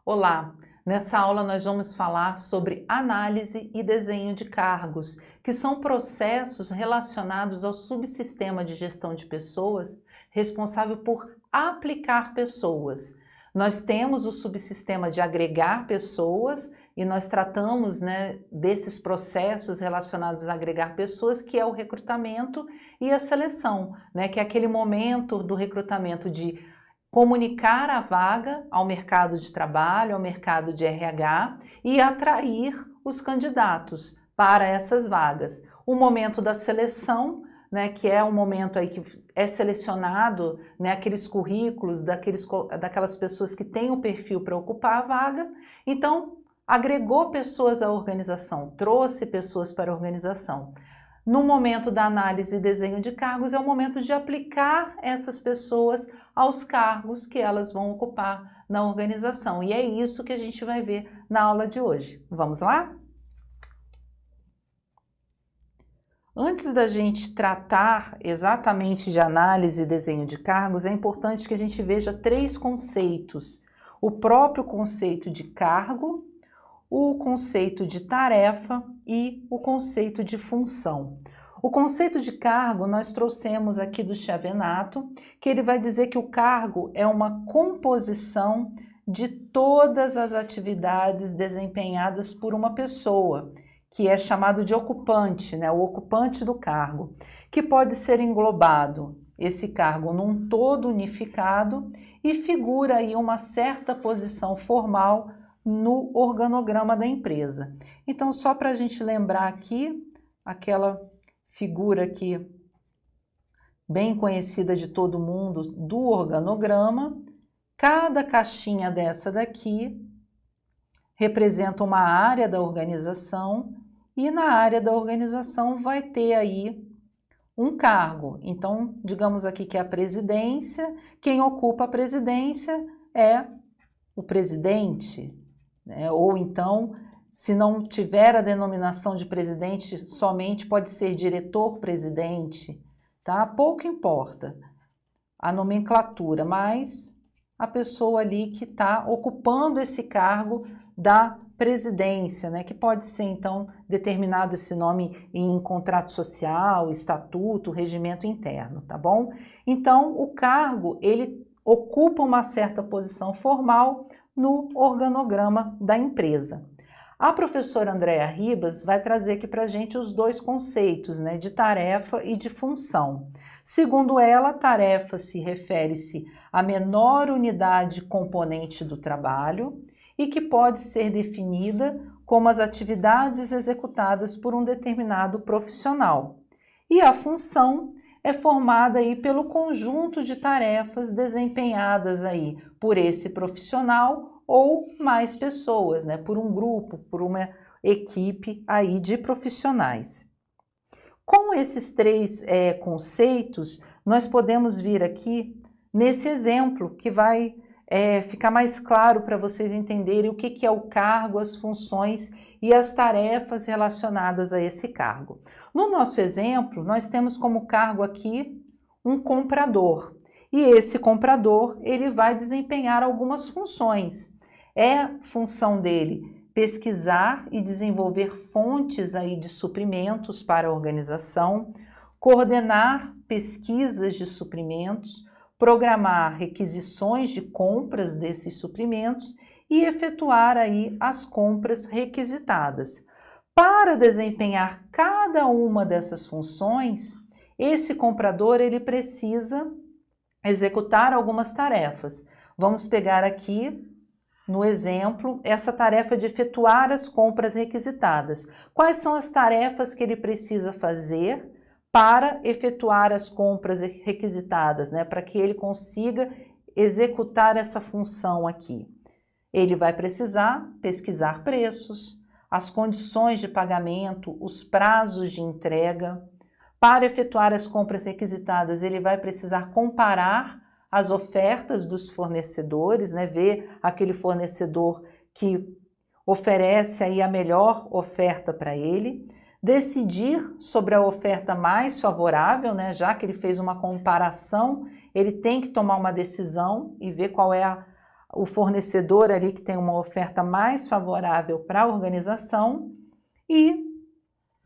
Olá! Nessa aula nós vamos falar sobre análise e desenho de cargos, que são processos relacionados ao subsistema de gestão de pessoas responsável por aplicar pessoas. Nós temos o subsistema de agregar pessoas e nós tratamos, desses processos relacionados a agregar pessoas, que é o recrutamento e a seleção, que é aquele momento do recrutamento de comunicar a vaga ao mercado de trabalho, ao mercado de RH e atrair os candidatos para essas vagas. O momento da seleção, que é um momento aí que é selecionado, aqueles currículos daquelas pessoas que têm o perfil para ocupar a vaga. Então, agregou pessoas à organização, trouxe pessoas para a organização. No momento da análise e desenho de cargos, é o momento de aplicar essas pessoas aos cargos que elas vão ocupar na organização. E é isso que a gente vai ver na aula de hoje. Vamos lá? Antes da gente tratar exatamente de análise e desenho de cargos, é importante que a gente veja 3 conceitos. O próprio conceito de cargo, o conceito de tarefa e o conceito de função. O conceito de cargo nós trouxemos aqui do Chiavenato, que ele vai dizer que o cargo é uma composição de todas as atividades desempenhadas por uma pessoa, que é chamado de ocupante, o ocupante do cargo, que pode ser englobado, esse cargo, num todo unificado e figura aí uma certa posição formal no organograma da empresa. Então, só para a gente lembrar aqui, aquela figura aqui, bem conhecida de todo mundo, do organograma, cada caixinha dessa daqui representa uma área da organização e na área da organização vai ter aí um cargo. Então, digamos aqui que é a presidência, quem ocupa a presidência é o presidente, ou então, se não tiver a denominação de presidente, somente pode ser diretor-presidente, tá? Pouco importa a nomenclatura, mas a pessoa ali que está ocupando esse cargo da presidência, que pode ser, então, determinado esse nome em contrato social, estatuto, regimento interno, tá bom? Então, o cargo, ele ocupa uma certa posição formal no organograma da empresa. A professora Andréa Ribas vai trazer aqui para a gente os 2 conceitos, de tarefa e de função. Segundo ela, tarefa se refere-se à menor unidade componente do trabalho e que pode ser definida como as atividades executadas por um determinado profissional. E a função é formada aí pelo conjunto de tarefas desempenhadas aí por esse profissional ou mais pessoas, por um grupo, por uma equipe aí de profissionais. Com esses 3 conceitos, nós podemos vir aqui nesse exemplo que vai ficar mais claro para vocês entenderem o que é o cargo, as funções e as tarefas relacionadas a esse cargo. No nosso exemplo, nós temos como cargo aqui um comprador. E esse comprador, ele vai desempenhar algumas funções. É função dele pesquisar e desenvolver fontes aí de suprimentos para a organização, coordenar pesquisas de suprimentos, programar requisições de compras desses suprimentos e efetuar aí as compras requisitadas. Para desempenhar cada uma dessas funções, esse comprador ele precisa executar algumas tarefas. Vamos pegar aqui no exemplo essa tarefa de efetuar as compras requisitadas. Quais são as tarefas que ele precisa fazer para efetuar as compras requisitadas, para que ele consiga executar essa função aqui? Ele vai precisar pesquisar preços, as condições de pagamento, os prazos de entrega. Para efetuar as compras requisitadas, ele vai precisar comparar as ofertas dos fornecedores, ver aquele fornecedor que oferece aí a melhor oferta para ele. decidir sobre a oferta mais favorável, né? Já que ele fez uma comparação, ele tem que tomar uma decisão e ver qual é o fornecedor ali que tem uma oferta mais favorável para a organização, e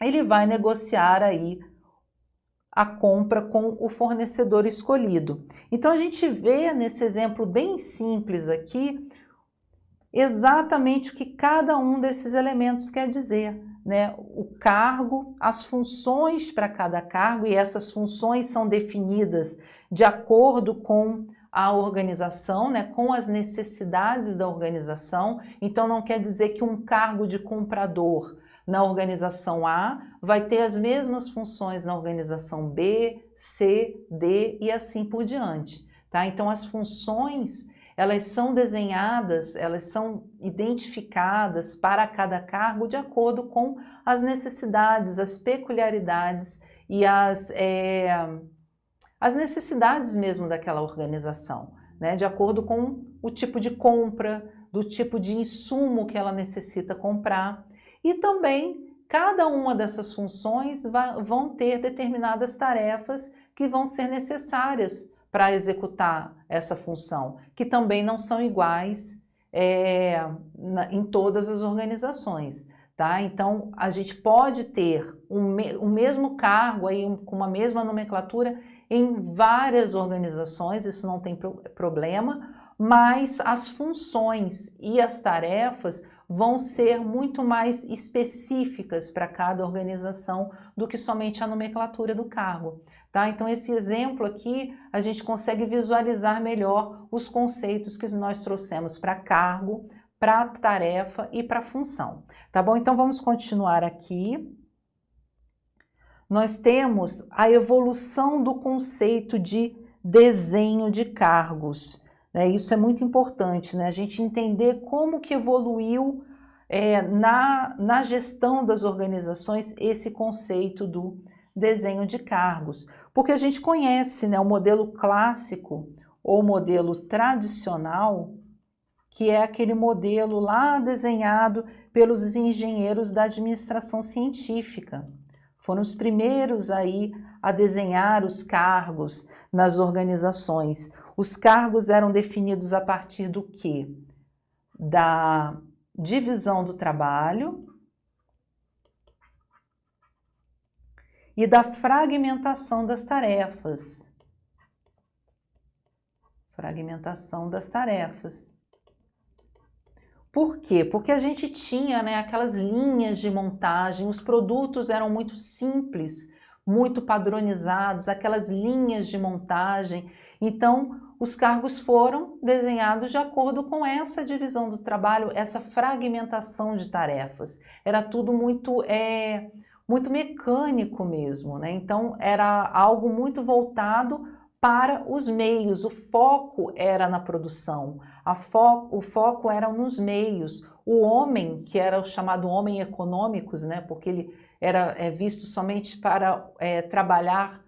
ele vai negociar aí a compra com o fornecedor escolhido. Então a gente vê nesse exemplo bem simples aqui exatamente o que cada um desses elementos quer dizer, né? O cargo, as funções para cada cargo, e essas funções são definidas de acordo com a organização, né? Com as necessidades da organização. Então não quer dizer que um cargo de comprador na organização A vai ter as mesmas funções na organização B, C, D e assim por diante, tá? Então as funções, elas são desenhadas, elas são identificadas para cada cargo de acordo com as necessidades, as peculiaridades e as necessidades mesmo daquela organização, né? De acordo com o tipo de compra, do tipo de insumo que ela necessita comprar. E também cada uma dessas funções vão ter determinadas tarefas que vão ser necessárias para executar essa função, que também não são iguais em todas as organizações, tá? Então, a gente pode ter o mesmo cargo aí, com uma mesma nomenclatura em várias organizações, isso não tem problema, mas as funções e as tarefas vão ser muito mais específicas para cada organização do que somente a nomenclatura do cargo, tá? Então esse exemplo aqui a gente consegue visualizar melhor os conceitos que nós trouxemos para cargo, para tarefa e para função, tá bom? Então vamos continuar aqui. Nós temos a evolução do conceito de desenho de cargos. Isso é muito importante, né? A gente entender como que evoluiu na gestão das organizações esse conceito do desenho de cargos. Porque a gente conhece, né, o modelo clássico ou modelo tradicional, que é aquele modelo lá desenhado pelos engenheiros da administração científica. Foram os primeiros aí a desenhar os cargos nas organizações. Os cargos eram definidos a partir do quê? Da divisão do trabalho e da fragmentação das tarefas. Fragmentação das tarefas. Por quê? Porque a gente tinha, né, aquelas linhas de montagem, os produtos eram muito simples, muito padronizados, aquelas linhas de montagem. Então, os cargos foram desenhados de acordo com essa divisão do trabalho, essa fragmentação de tarefas. Era tudo muito mecânico mesmo, né? Então, era algo muito voltado para os meios, o foco era na produção, o foco era nos meios. O homem, que era o chamado homem econômicos, né? Porque ele era visto somente para trabalhar,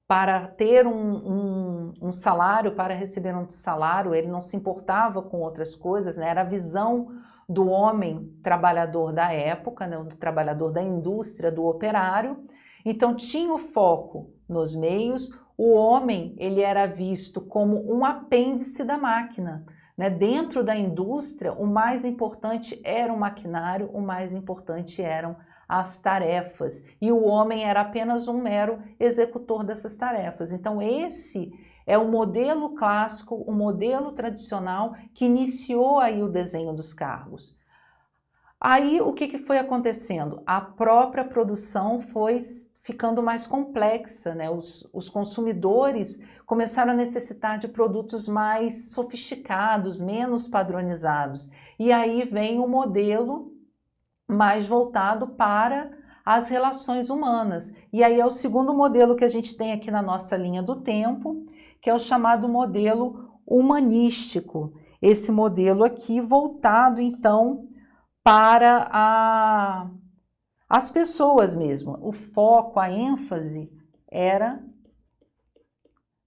para ter um salário, para receber um salário, ele não se importava com outras coisas, né? Era a visão do homem trabalhador da época, né? Do trabalhador da indústria, do operário. Então tinha o foco nos meios, o homem ele era visto como um apêndice da máquina, né? Dentro da indústria, o mais importante era o maquinário, o mais importante eram as tarefas, e o homem era apenas um mero executor dessas tarefas. Então esse é o modelo clássico, o modelo tradicional que iniciou aí o desenho dos cargos. Aí o que foi acontecendo? A própria produção foi ficando mais complexa, né? Os consumidores começaram a necessitar de produtos mais sofisticados, menos padronizados. E aí vem o modelo mais voltado para as relações humanas. E aí é o segundo modelo que a gente tem aqui na nossa linha do tempo, que é o chamado modelo humanístico. Esse modelo aqui voltado, então, para as pessoas mesmo. O foco, a ênfase era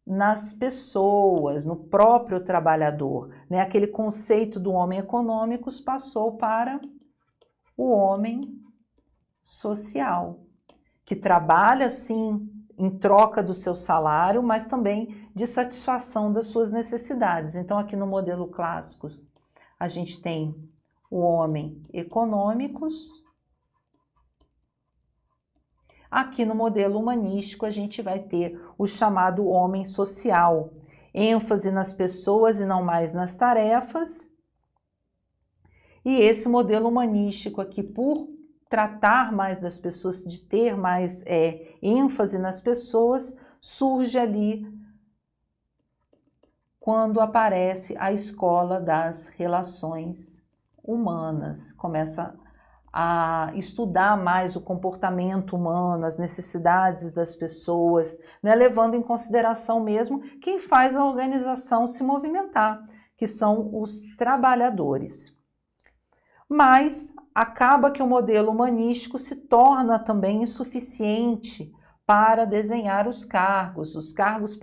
nas pessoas, no próprio trabalhador, né? Aquele conceito do homem econômicos passou para o homem social. que trabalha sim em troca do seu salário, mas também de satisfação das suas necessidades. Então, aqui no modelo clássico, a gente tem o homem econômicos. Aqui no modelo humanístico, a gente vai ter o chamado homem social, ênfase nas pessoas e não mais nas tarefas. E esse modelo humanístico aqui, por tratar mais das pessoas, de ter mais ênfase nas pessoas, surge ali quando aparece a escola das relações humanas, começa a estudar mais o comportamento humano, as necessidades das pessoas, né, levando em consideração mesmo quem faz a organização se movimentar, que são os trabalhadores. Mas acaba que o modelo humanístico se torna também insuficiente para desenhar os cargos. Os cargos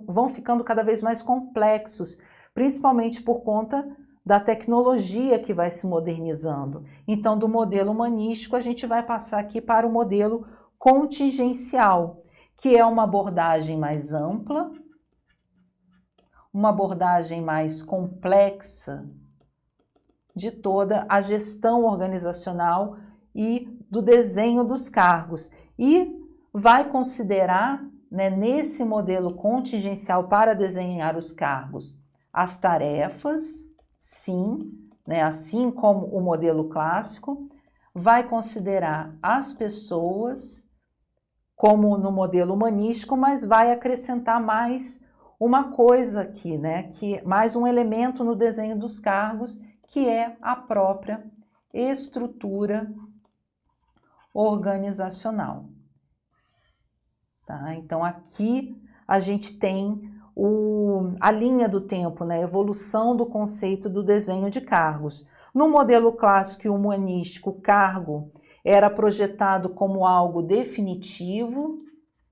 vão ficando cada vez mais complexos, principalmente por conta da tecnologia que vai se modernizando. Então, do modelo humanístico, a gente vai passar aqui para o modelo contingencial, que é uma abordagem mais ampla, uma abordagem mais complexa de toda a gestão organizacional e do desenho dos cargos. E vai considerar, né, nesse modelo contingencial para desenhar os cargos, as tarefas, sim, né, assim como o modelo clássico, vai considerar as pessoas, como no modelo humanístico, mas vai acrescentar mais uma coisa aqui, né, que mais um elemento no desenho dos cargos, que é a própria estrutura organizacional. Tá? Então, aqui a gente tem a linha do tempo, né? A evolução do conceito do desenho de cargos. No modelo clássico e humanístico, o cargo era projetado como algo definitivo.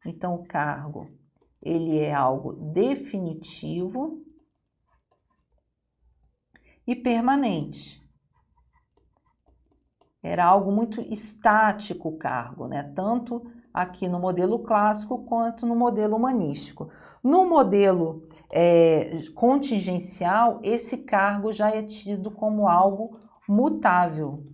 Então, o cargo, ele é algo definitivo e permanente. Era algo muito estático o cargo, né? Tanto aqui no modelo clássico quanto no modelo humanístico. No modelo contingencial, esse cargo já é tido como algo mutável.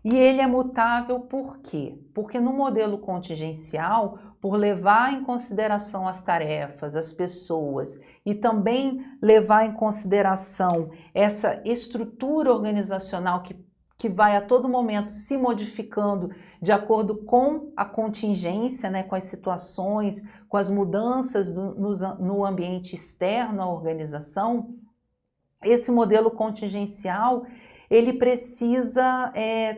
E ele é mutável por quê? Porque no modelo contingencial, por levar em consideração as tarefas, as pessoas e também levar em consideração essa estrutura organizacional que vai a todo momento se modificando de acordo com a contingência, né, com as situações, com as mudanças no ambiente externo à organização, esse modelo contingencial, ele precisa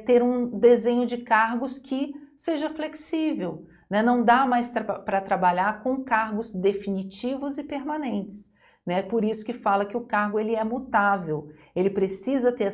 ter um desenho de cargos que seja flexível, né? Não dá mais para trabalhar com cargos definitivos e permanentes, né? Por isso que fala que o cargo ele é mutável, ele precisa ter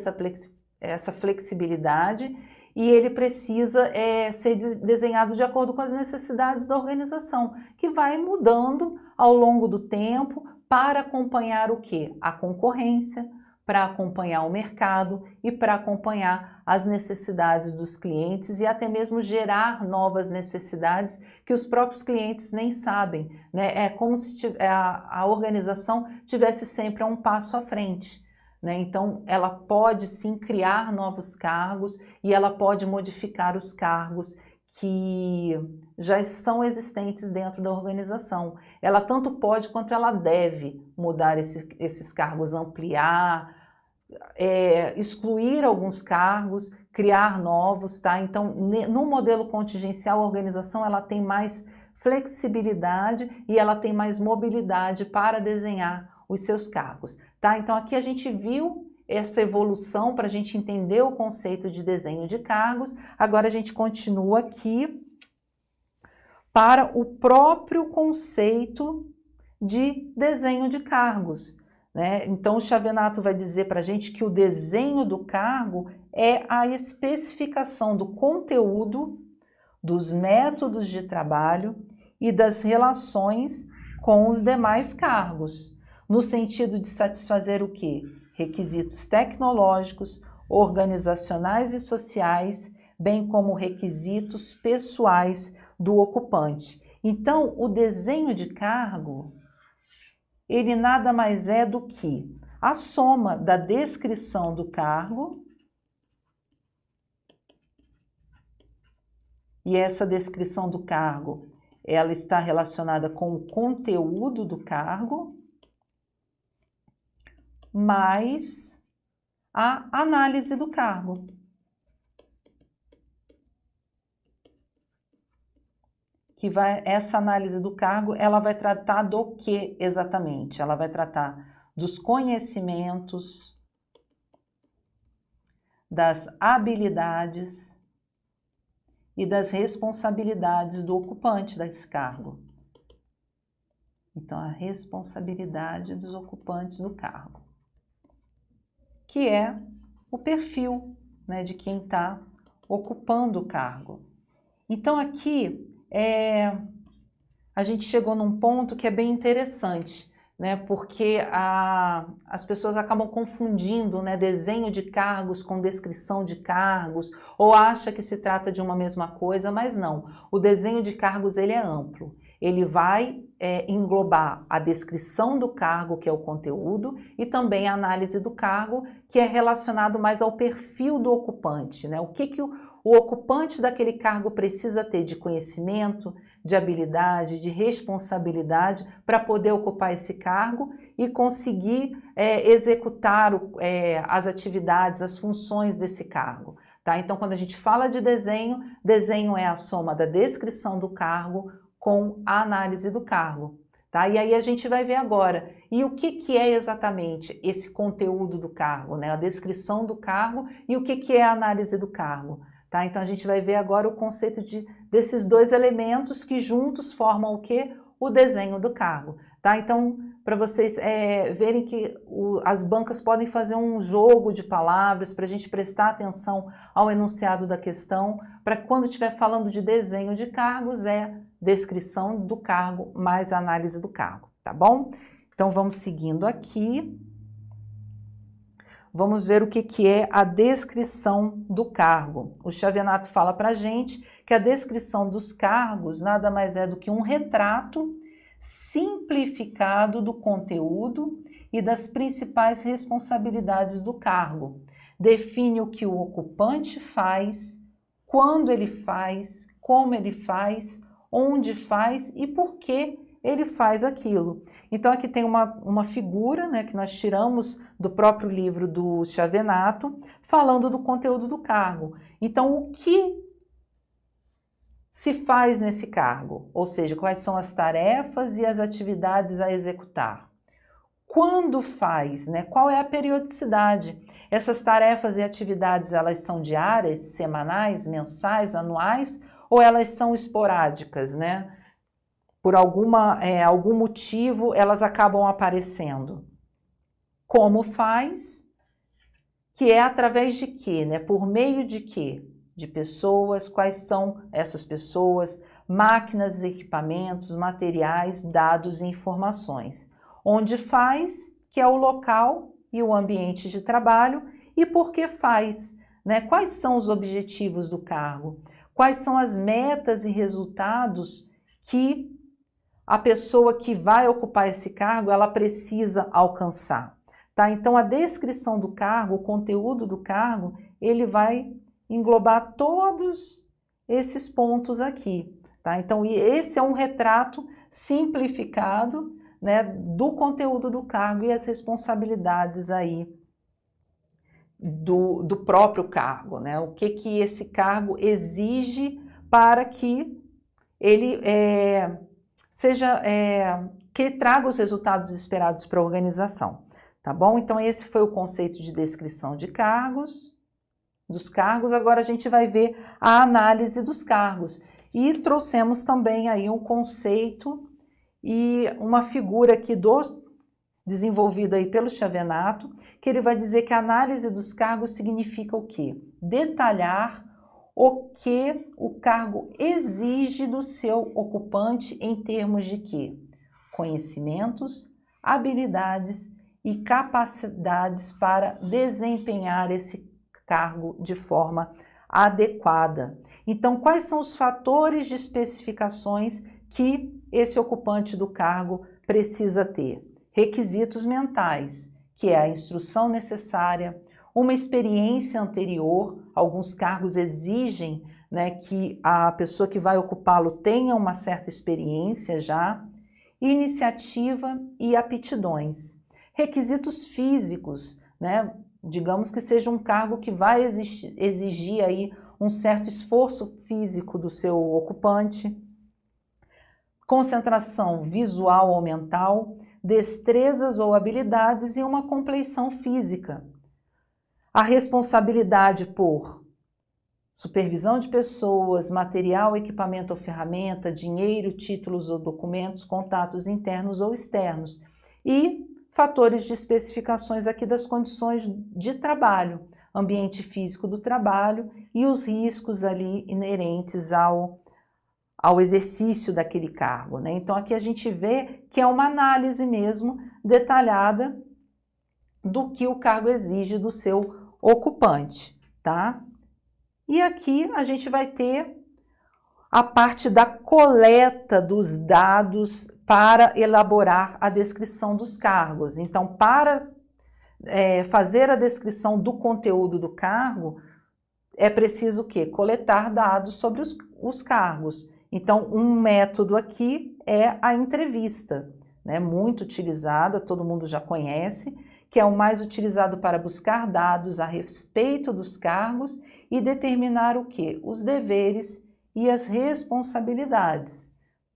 essa flexibilidade e ele precisa ser desenhado de acordo com as necessidades da organização, que vai mudando ao longo do tempo para acompanhar o quê? A concorrência, para acompanhar o mercado e para acompanhar as necessidades dos clientes e até mesmo gerar novas necessidades que os próprios clientes nem sabem, né? É como se a organização tivesse sempre um passo à frente, né? Então, ela pode sim criar novos cargos e ela pode modificar os cargos que já são existentes dentro da organização. Ela tanto pode quanto ela deve mudar esses cargos, ampliar, excluir alguns cargos, criar novos, tá? Então, no modelo contingencial, a organização ela tem mais flexibilidade e ela tem mais mobilidade para desenhar os seus cargos, tá? Então, aqui a gente viu essa evolução para a gente entender o conceito de desenho de cargos. Agora a gente continua aqui para o próprio conceito de desenho de cargos, né? Então o Chavenato vai dizer para a gente que o desenho do cargo é a especificação do conteúdo, dos métodos de trabalho e das relações com os demais cargos, no sentido de satisfazer o quê? Requisitos tecnológicos, organizacionais e sociais, bem como requisitos pessoais do ocupante. Então, o desenho de cargo, ele nada mais é do que a soma da descrição do cargo, e essa descrição do cargo, ela está relacionada com o conteúdo do cargo, mais a análise do cargo. Essa análise do cargo, ela vai tratar do que exatamente? Ela vai tratar dos conhecimentos, das habilidades e das responsabilidades do ocupante desse cargo. Então, a responsabilidade dos ocupantes do cargo, que é o perfil, né, de quem está ocupando o cargo. Então, aqui a gente chegou num ponto que é bem interessante, né, porque as pessoas acabam confundindo, né, desenho de cargos com descrição de cargos, ou acha que se trata de uma mesma coisa, mas não. O desenho de cargos, ele é amplo. Ele vai englobar a descrição do cargo, que é o conteúdo, e também a análise do cargo, que é relacionado mais ao perfil do ocupante, né? O que o ocupante daquele cargo precisa ter de conhecimento, de habilidade, de responsabilidade para poder ocupar esse cargo e conseguir executar as atividades, as funções desse cargo. Tá? Então, quando a gente fala de desenho, desenho é a soma da descrição do cargo com a análise do cargo. Tá? E aí a gente vai ver agora, e o que é exatamente esse conteúdo do cargo, né? A descrição do cargo e o que é a análise do cargo. Tá? Então a gente vai ver agora o conceito desses dois elementos que juntos formam o quê? O desenho do cargo. Tá? Então, para vocês verem que as bancas podem fazer um jogo de palavras para a gente prestar atenção ao enunciado da questão, para quando estiver falando de desenho de cargos, descrição do cargo mais análise do cargo, tá bom? Então vamos seguindo aqui. Vamos ver o que é a descrição do cargo. O Xavenato fala para a gente que a descrição dos cargos nada mais é do que um retrato simplificado do conteúdo e das principais responsabilidades do cargo. Define o que o ocupante faz, quando ele faz, como ele faz, onde faz e por que ele faz aquilo. Então aqui tem uma figura, né, que nós tiramos do próprio livro do Xavenato, falando do conteúdo do cargo. Então o que se faz nesse cargo? Ou seja, quais são as tarefas e as atividades a executar? Quando faz, né? Qual é a periodicidade? Essas tarefas e atividades, elas são diárias, semanais, mensais, anuais, ou elas são esporádicas, né? Por algum motivo, elas acabam aparecendo. Como faz? Que é através de quê, né? Por meio de quê? De pessoas, quais são essas pessoas, máquinas, equipamentos, materiais, dados e informações. Onde faz, que é o local e o ambiente de trabalho, e por que faz, né? Quais são os objetivos do cargo? Quais são as metas e resultados que a pessoa que vai ocupar esse cargo, ela precisa alcançar, tá? Então, a descrição do cargo, o conteúdo do cargo, ele vai englobar todos esses pontos aqui, tá? Então, esse é um retrato simplificado, né, do conteúdo do cargo e as responsabilidades aí do próprio cargo, né? O que esse cargo exige para que ele que ele traga os resultados esperados para a organização, tá bom? Então esse foi o conceito de descrição de cargos, dos cargos. Agora a gente vai ver a análise dos cargos e trouxemos também aí um conceito e uma figura aqui desenvolvida aí pelo Xavenato, que ele vai dizer que a análise dos cargos significa o quê? Detalhar o que o cargo exige do seu ocupante em termos de quê? Conhecimentos, habilidades e capacidades para desempenhar esse cargo de forma adequada. Então, quais são os fatores de especificações que esse ocupante do cargo precisa ter? Requisitos mentais, que é a instrução necessária, uma experiência anterior. Alguns cargos exigem, né, que a pessoa que vai ocupá-lo tenha uma certa experiência já, iniciativa e aptidões. Requisitos físicos, né, digamos que seja um cargo que vai exigir aí um certo esforço físico do seu ocupante, concentração visual ou mental, destrezas ou habilidades e uma compleição física. A responsabilidade por supervisão de pessoas, material, equipamento ou ferramenta, dinheiro, títulos ou documentos, contatos internos ou externos. E fatores de especificações aqui das condições de trabalho, ambiente físico do trabalho e os riscos ali inerentes ao exercício daquele cargo, né? Então aqui a gente vê que é uma análise mesmo detalhada do que o cargo exige do seu ocupante, tá? E aqui a gente vai ter a parte da coleta dos dados para elaborar a descrição dos cargos. Então, para fazer a descrição do conteúdo do cargo, é preciso o quê? Coletar dados sobre os cargos. Então, um método aqui é a entrevista, né? Muito utilizada, todo mundo já conhece, que é o mais utilizado para buscar dados a respeito dos cargos e determinar o quê? Os deveres e as responsabilidades.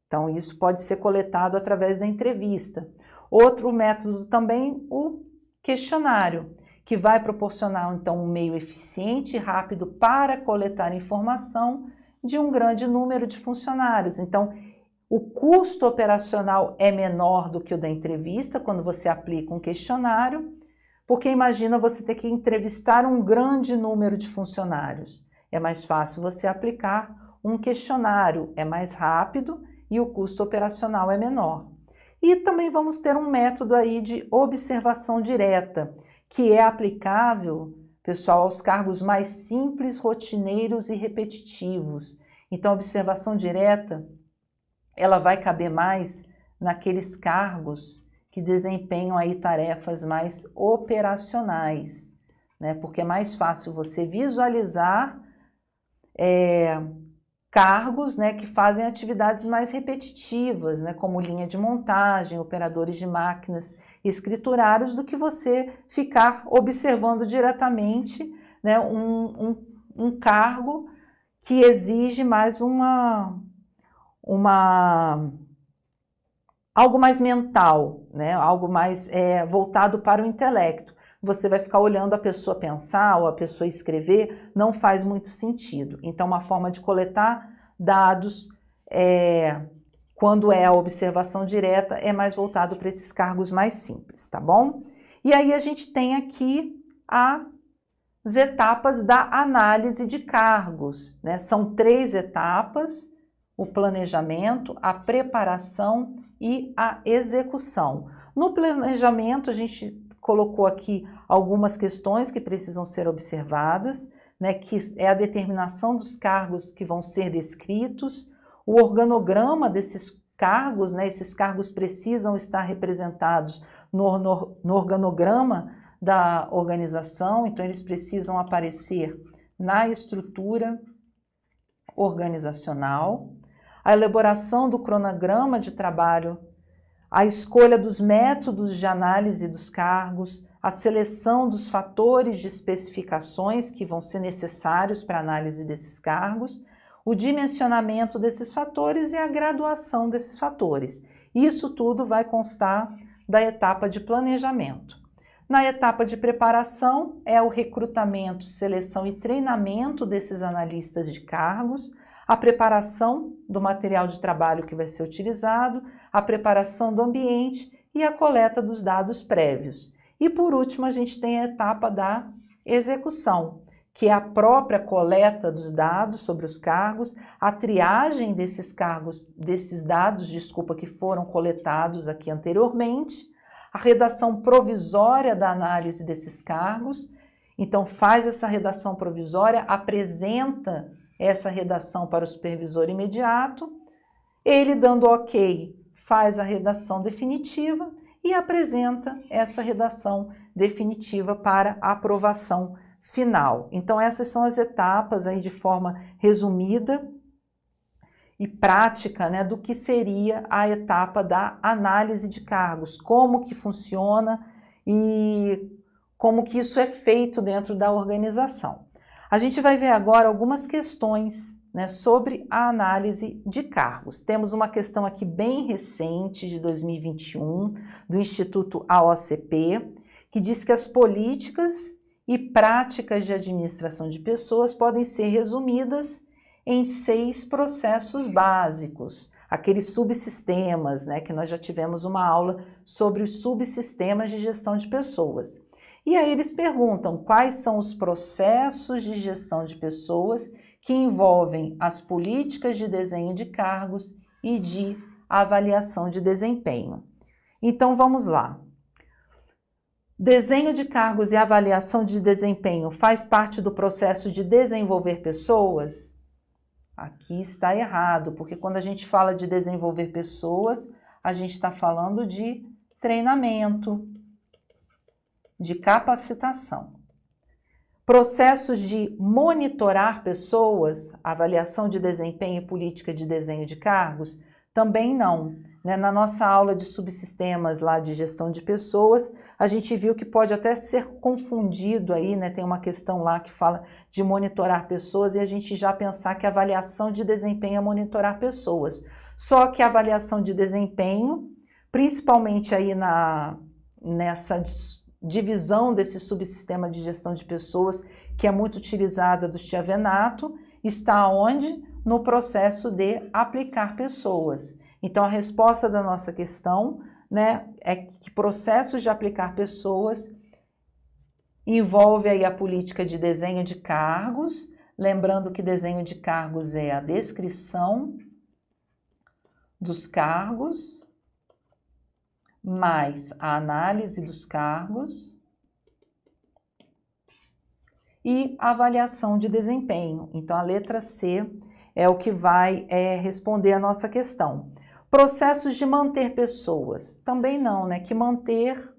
Então, isso pode ser coletado através da entrevista. Outro método também, o questionário, que vai proporcionar, então, um meio eficiente e rápido para coletar informação de um grande número de funcionários. Então, o custo operacional é menor do que o da entrevista, quando você aplica um questionário, porque imagina você ter que entrevistar um grande número de funcionários. É mais fácil você aplicar um questionário, é mais rápido e o custo operacional é menor. E também vamos ter um método aí de observação direta, que é aplicável, pessoal, aos cargos mais simples, rotineiros e repetitivos. Então, a observação direta, ela vai caber mais naqueles cargos que desempenham aí tarefas mais operacionais, né? Porque é mais fácil você visualizar cargos, né, que fazem atividades mais repetitivas, né, como linha de montagem, operadores de máquinas, escriturários, do que você ficar observando diretamente, né, um cargo que exige mais algo mais mental, né, algo mais voltado para o intelecto. Você vai ficar olhando a pessoa pensar ou a pessoa escrever, não faz muito sentido. Então, uma forma de coletar dados, quando é a observação direta, é mais voltado para esses cargos mais simples, tá bom? E aí a gente tem aqui as etapas da análise de cargos, né? São 3 etapas: o planejamento, a preparação e a execução. No planejamento, a gente colocou aqui algumas questões que precisam ser observadas, né, que é a determinação dos cargos que vão ser descritos, o organograma desses cargos, né, esses cargos precisam estar representados no organograma da organização, então eles precisam aparecer na estrutura organizacional, a elaboração do cronograma de trabalho, a escolha dos métodos de análise dos cargos, a seleção dos fatores de especificações que vão ser necessários para a análise desses cargos, o dimensionamento desses fatores e a graduação desses fatores. Isso tudo vai constar da etapa de planejamento. Na etapa de preparação é o recrutamento, seleção e treinamento desses analistas de cargos, a preparação do material de trabalho que vai ser utilizado, a preparação do ambiente e a coleta dos dados prévios. E por último, a gente tem a etapa da execução, que é a própria coleta dos dados sobre os cargos, a triagem desses dados, que foram coletados aqui anteriormente, a redação provisória da análise desses cargos. Então faz essa redação provisória, apresenta essa redação para o supervisor imediato, ele dando ok, faz a redação definitiva e apresenta essa redação definitiva para aprovação final. Então essas são as etapas aí de forma resumida e prática, né, do que seria a etapa da análise de cargos, como que funciona e como que isso é feito dentro da organização. A gente vai ver agora algumas questões, né, sobre a análise de cargos. Temos uma questão aqui bem recente, de 2021, do Instituto AOCP, que diz que as políticas e práticas de administração de pessoas podem ser resumidas em 6 processos básicos, aqueles subsistemas, né, que nós já tivemos uma aula sobre os subsistemas de gestão de pessoas. E aí eles perguntam quais são os processos de gestão de pessoas que envolvem as políticas de desenho de cargos e de avaliação de desempenho. Então vamos lá. Desenho de cargos e avaliação de desempenho faz parte do processo de desenvolver pessoas? Aqui está errado, porque quando a gente fala de desenvolver pessoas, a gente está falando de treinamento, de capacitação. Processos de monitorar pessoas, avaliação de desempenho e política de desenho de cargos, também não. Né? Na nossa aula de subsistemas lá de gestão de pessoas, a gente viu que pode até ser confundido aí, né? Tem uma questão lá que fala de monitorar pessoas e a gente já pensar que a avaliação de desempenho é monitorar pessoas. Só que a avaliação de desempenho, principalmente aí nessa divisão desse subsistema de gestão de pessoas, que é muito utilizada do Chiavenato, está onde? No processo de aplicar pessoas. Então, a resposta da nossa questão, né, é que processos de aplicar pessoas envolve aí a política de desenho de cargos, lembrando que desenho de cargos é a descrição dos cargos, mais a análise dos cargos e avaliação de desempenho. Então, a letra C é o que vai responder a nossa questão. Processos de manter pessoas. Também não, né? Que manter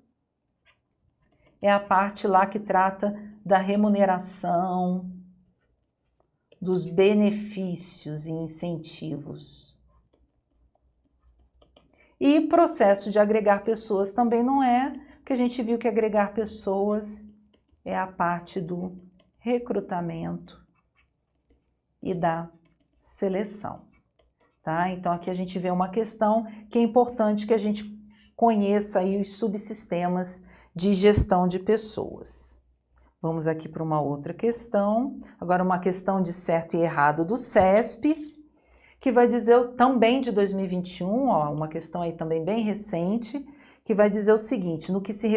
é a parte lá que trata da remuneração, dos benefícios e incentivos. E processo de agregar pessoas também não é, porque a gente viu que agregar pessoas é a parte do recrutamento e da seleção. Tá? Então aqui a gente vê uma questão que é importante que a gente conheça aí os subsistemas de gestão de pessoas. Vamos aqui para uma outra questão, agora uma questão de certo e errado do CESP, que vai dizer também de 2021, ó, uma questão aí também bem recente, que vai dizer o seguinte: no que se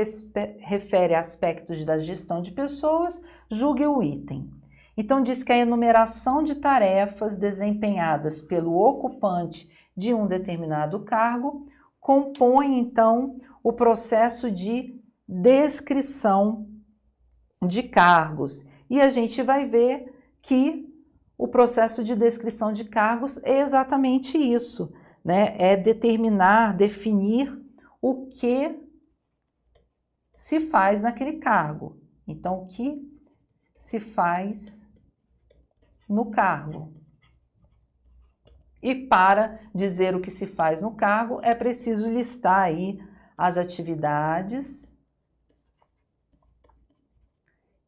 refere a aspectos da gestão de pessoas, julgue o item. Então diz que a enumeração de tarefas desempenhadas pelo ocupante de um determinado cargo compõe então o processo de descrição de cargos. E a gente vai ver que o processo de descrição de cargos é exatamente isso, né? É determinar, definir o que se faz naquele cargo. Então, o que se faz no cargo. E para dizer o que se faz no cargo, é preciso listar aí as atividades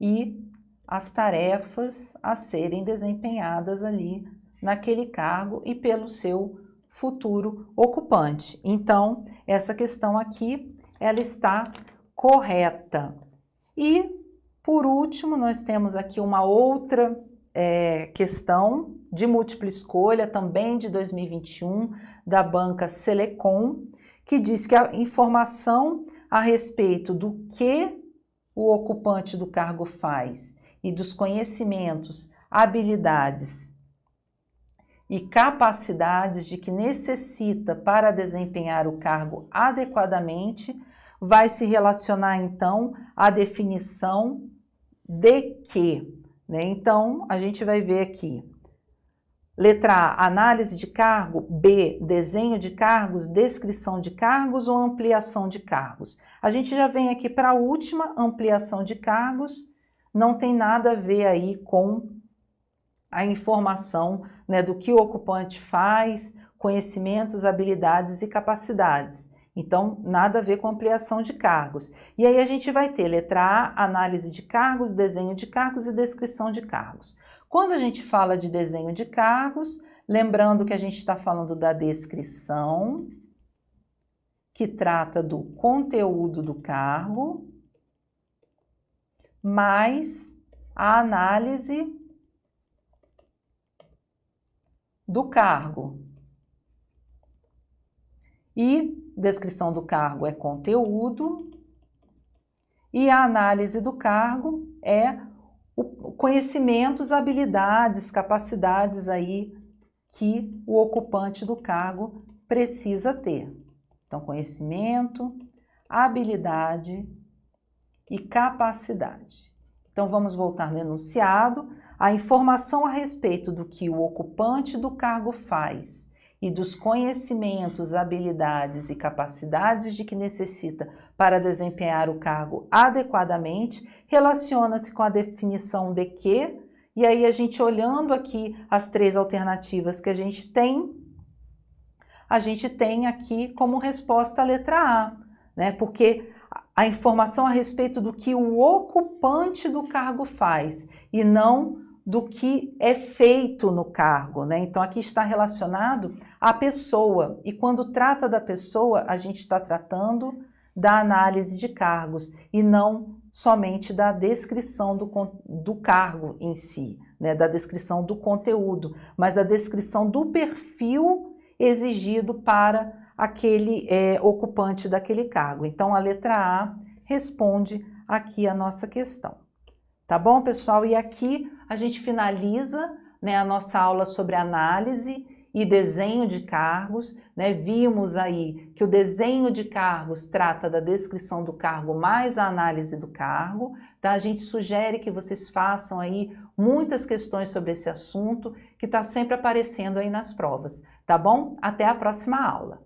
e as tarefas a serem desempenhadas ali naquele cargo e pelo seu futuro ocupante. Então, essa questão aqui, ela está correta. E, por último, nós temos aqui uma outra questão de múltipla escolha, também de 2021, da banca Selecom, que diz que a informação a respeito do que o ocupante do cargo faz e dos conhecimentos, habilidades e capacidades de que necessita para desempenhar o cargo adequadamente, vai se relacionar então à definição de que, né? Então, a gente vai ver aqui. Letra A, análise de cargo. B, desenho de cargos, descrição de cargos ou ampliação de cargos. A gente já vem aqui para a última, ampliação de cargos, não tem nada a ver aí com a informação, né, do que o ocupante faz, conhecimentos, habilidades e capacidades. Então, nada a ver com ampliação de cargos. E aí a gente vai ter letra A, análise de cargos, desenho de cargos e descrição de cargos. Quando a gente fala de desenho de cargos, lembrando que a gente está falando da descrição, que trata do conteúdo do cargo, mais a análise do cargo. E descrição do cargo é conteúdo, e a análise do cargo é conhecimentos, habilidades, capacidades aí que o ocupante do cargo precisa ter. Então, conhecimento, habilidade e capacidade. Então, vamos voltar no enunciado. A informação a respeito do que o ocupante do cargo faz e dos conhecimentos, habilidades e capacidades de que necessita para desempenhar o cargo adequadamente, relaciona-se com a definição de que, e aí a gente olhando aqui as três alternativas que a gente tem aqui como resposta a letra A, né? Porque a informação a respeito do que o ocupante do cargo faz e não do que é feito no cargo, né? Então, aqui está relacionado à pessoa, e quando trata da pessoa, a gente está tratando da análise de cargos e não somente da descrição do cargo em si, né? Da descrição do conteúdo, mas da descrição do perfil exigido para aquele ocupante daquele cargo. Então, a letra A responde aqui a nossa questão. Tá bom, pessoal? E aqui a gente finaliza, né, a nossa aula sobre análise e desenho de cargos, né? Vimos aí que o desenho de cargos trata da descrição do cargo mais a análise do cargo, tá? A gente sugere que vocês façam aí muitas questões sobre esse assunto que está sempre aparecendo aí nas provas, tá bom? Até a próxima aula!